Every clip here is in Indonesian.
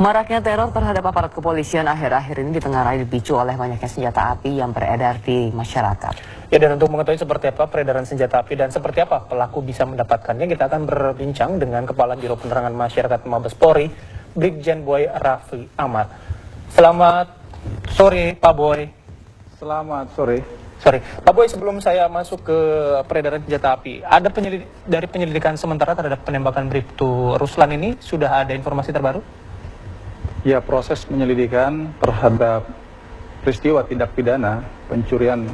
Maraknya teror terhadap aparat kepolisian akhir-akhir ini ditengarai dipicu oleh banyaknya senjata api yang beredar di masyarakat. Ya, dan untuk mengetahui seperti apa peredaran senjata api dan seperti apa pelaku bisa mendapatkannya, kita akan berbincang dengan Kepala Biro Penerangan Masyarakat Mabes Polri, Brigjen Boy Raffi Ahmad. Selamat sore, Pak Boy. Selamat sore. Pak Boy, sebelum saya masuk ke peredaran senjata api, ada dari penyelidikan sementara terhadap penembakan Bribtu Ruslan ini, sudah ada informasi terbaru? Ya, proses penyelidikan terhadap peristiwa tindak pidana pencurian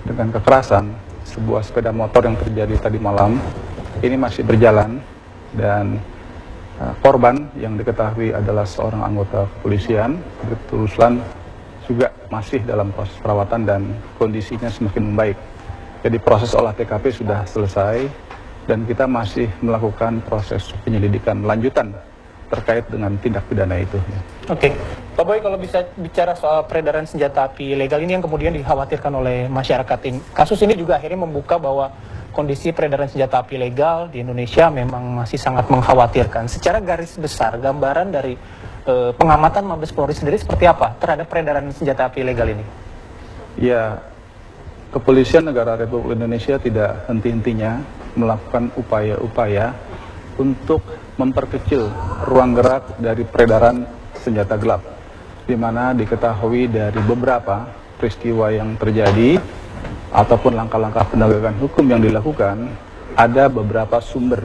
dengan kekerasan sebuah sepeda motor yang terjadi tadi malam ini masih berjalan, dan korban yang diketahui adalah seorang anggota kepolisian, Bribtu Ruslan, juga masih dalam proses perawatan dan kondisinya semakin membaik. Jadi proses olah TKP sudah selesai dan kita masih melakukan proses penyelidikan lanjutan terkait dengan tindak pidana itu. Oke, Pak Boy, kalau bisa bicara soal peredaran senjata api ilegal ini yang kemudian dikhawatirkan oleh masyarakat ini, kasus ini juga akhirnya membuka bahwa kondisi peredaran senjata api ilegal di Indonesia memang masih sangat mengkhawatirkan. Secara garis besar, gambaran dari pengamatan Mabes Polri sendiri seperti apa terhadap peredaran senjata api ilegal ini? Ya, Kepolisian Negara Republik Indonesia tidak henti-hentinya melakukan upaya-upaya untuk memperkecil ruang gerak dari peredaran senjata gelap, di mana diketahui dari beberapa peristiwa yang terjadi ataupun langkah-langkah penegakan hukum yang dilakukan, ada beberapa sumber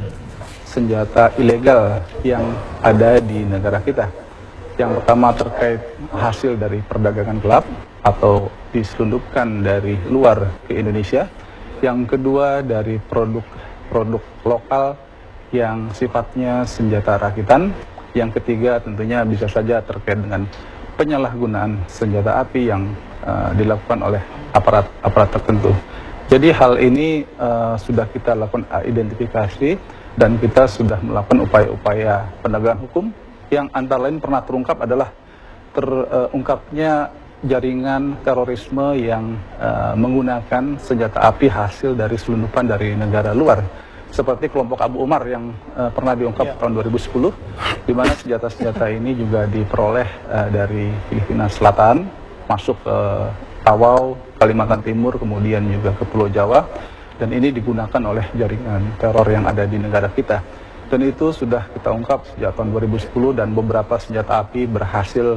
senjata ilegal yang ada di negara kita. Yang pertama terkait hasil dari perdagangan gelap atau diselundupkan dari luar ke Indonesia. Yang kedua dari produk lokal yang sifatnya senjata rakitan. Yang ketiga tentunya bisa saja terkait dengan penyalahgunaan senjata api yang dilakukan oleh aparat tertentu. Jadi hal ini sudah kita lakukan identifikasi dan kita sudah melakukan upaya-upaya penegakan hukum yang antara lain pernah terungkap adalah terungkapnya jaringan terorisme yang menggunakan senjata api hasil dari selundupan dari negara luar, seperti kelompok Abu Umar yang pernah diungkap tahun 2010, di mana senjata-senjata ini juga diperoleh dari Filipina Selatan, masuk ke Tawau, Kalimantan Timur, kemudian juga ke Pulau Jawa, dan ini digunakan oleh jaringan teror yang ada di negara kita. Dan itu sudah kita ungkap sejak tahun 2010 dan beberapa senjata api berhasil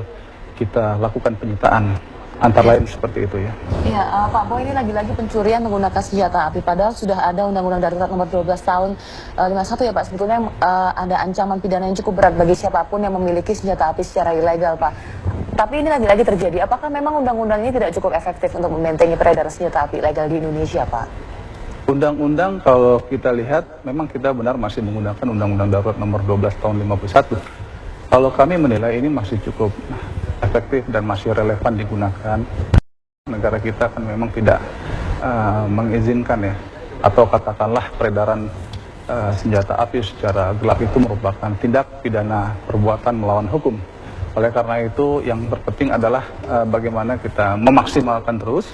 kita lakukan penyitaan. Antara lain seperti itu ya. Iya, Pak Boy, ini lagi-lagi pencurian menggunakan senjata api. Padahal sudah ada Undang-Undang Darurat Nomor 12 Tahun 51 ya Pak. Sebetulnya ada ancaman pidana yang cukup berat bagi siapapun yang memiliki senjata api secara ilegal, Pak. Tapi ini lagi-lagi terjadi. Apakah memang undang-undang ini tidak cukup efektif untuk membentengi peredaran senjata api ilegal di Indonesia, Pak? Undang-undang kalau kita lihat, memang kita benar masih menggunakan Undang-Undang Darurat Nomor 12 Tahun 51. Kalau kami menilai ini masih cukup efektif dan masih relevan digunakan. Negara kita kan memang tidak mengizinkan ya, atau katakanlah peredaran senjata api secara gelap itu merupakan tindak pidana perbuatan melawan hukum. Oleh karena itu yang terpenting adalah bagaimana kita memaksimalkan terus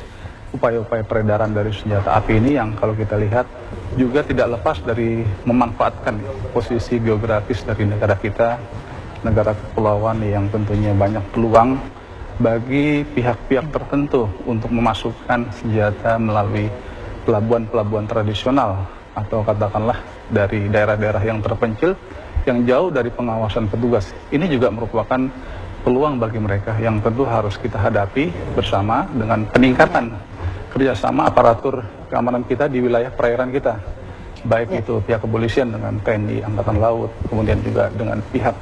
upaya-upaya peredaran dari senjata api ini yang kalau kita lihat juga tidak lepas dari memanfaatkan posisi geografis dari negara kita, negara kepulauan yang tentunya banyak peluang bagi pihak-pihak tertentu untuk memasukkan senjata melalui pelabuhan-pelabuhan tradisional atau katakanlah dari daerah-daerah yang terpencil yang jauh dari pengawasan petugas. Ini juga merupakan peluang bagi mereka yang tentu harus kita hadapi bersama dengan peningkatan kerjasama aparatur keamanan kita di wilayah perairan kita. Baik itu pihak kepolisian dengan TNI, Angkatan Laut, kemudian juga dengan pihak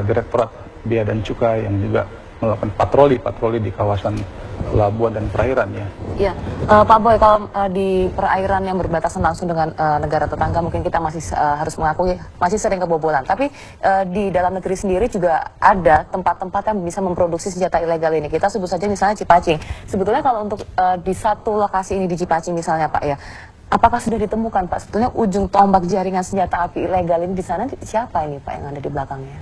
Direktorat Bea dan Cukai yang juga melakukan patroli di kawasan pelabuhan dan perairan ya. Iya, Pak Boy, kalau di perairan yang berbatasan langsung dengan negara tetangga mungkin kita masih harus mengakui masih sering kebobolan. Tapi di dalam negeri sendiri juga ada tempat-tempat yang bisa memproduksi senjata ilegal ini. Kita sebut saja misalnya Cipacing. Sebetulnya kalau untuk di satu lokasi ini di Cipacing misalnya Pak ya, apakah sudah ditemukan Pak sebetulnya ujung tombak jaringan senjata api ilegal ini di sana siapa ini Pak yang ada di belakangnya?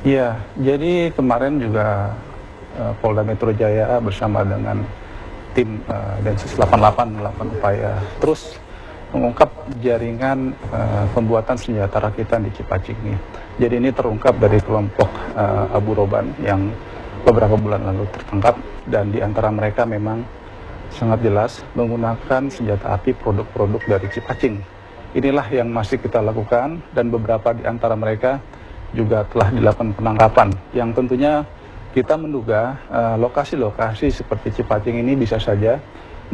Iya, jadi kemarin juga Polda Metro Jaya bersama dengan tim Densus 88 melakukan upaya terus mengungkap jaringan pembuatan senjata rakitan di Cipacing ini. Jadi ini terungkap dari kelompok Abu Roban yang beberapa bulan lalu tertangkap, dan di antara mereka memang sangat jelas menggunakan senjata api produk-produk dari Cipacing. Inilah yang masih kita lakukan, dan beberapa di antara mereka juga telah dilakukan penangkapan, yang tentunya kita menduga lokasi-lokasi seperti Cipacing ini bisa saja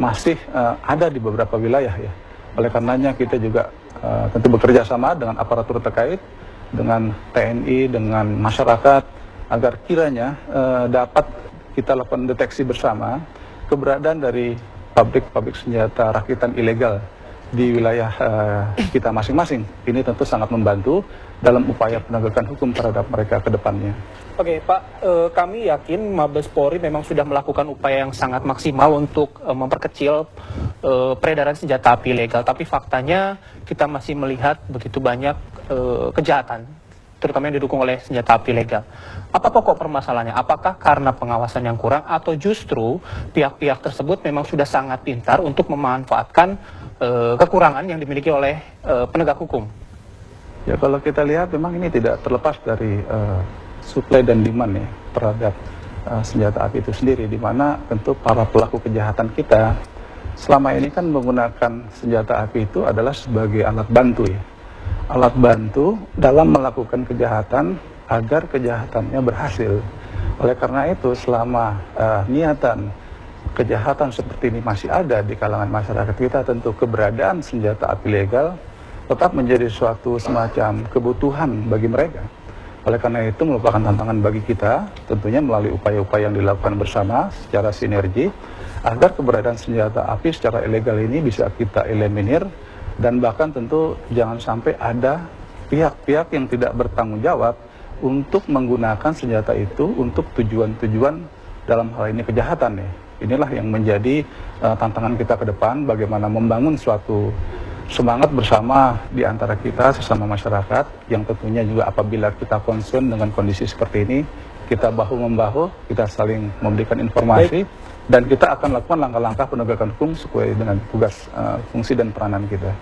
masih ada di beberapa wilayah ya. Oleh karenanya kita juga tentu bekerja sama dengan aparatur terkait, dengan TNI, dengan masyarakat, agar kiranya dapat kita lakukan deteksi bersama keberadaan dari pabrik-pabrik senjata rakitan ilegal di wilayah kita masing-masing. Ini tentu sangat membantu dalam upaya penegakan hukum terhadap mereka ke depannya. Oke, Pak, kami yakin Mabes Polri memang sudah melakukan upaya yang sangat maksimal untuk memperkecil peredaran senjata api ilegal. Tapi faktanya kita masih melihat begitu banyak kejahatan, terutama yang didukung oleh senjata api ilegal. Apa pokok permasalahannya? Apakah karena pengawasan yang kurang, atau justru pihak-pihak tersebut memang sudah sangat pintar untuk memanfaatkan kekurangan yang dimiliki oleh penegak hukum? Ya, kalau kita lihat memang ini tidak terlepas dari supply dan demand ya terhadap senjata api itu sendiri, di mana tentu para pelaku kejahatan kita selama ini kan menggunakan senjata api itu adalah sebagai alat bantu ya. Alat bantu dalam melakukan kejahatan agar kejahatannya berhasil. Oleh karena itu, selama niatan kejahatan seperti ini masih ada di kalangan masyarakat kita, tentu keberadaan senjata api legal tetap menjadi suatu semacam kebutuhan bagi mereka. Oleh karena itu, merupakan tantangan bagi kita, tentunya melalui upaya-upaya yang dilakukan bersama secara sinergi, agar keberadaan senjata api secara ilegal ini bisa kita eliminir, dan bahkan tentu jangan sampai ada pihak-pihak yang tidak bertanggung jawab untuk menggunakan senjata itu untuk tujuan-tujuan dalam hal ini kejahatan ya. Inilah yang menjadi tantangan kita ke depan, bagaimana membangun suatu semangat bersama di antara kita sesama masyarakat, yang tentunya juga apabila kita concern dengan kondisi seperti ini, kita bahu-membahu, kita saling memberikan informasi. Dan kita akan lakukan langkah-langkah penegakan hukum sesuai dengan tugas, fungsi dan peranan kita.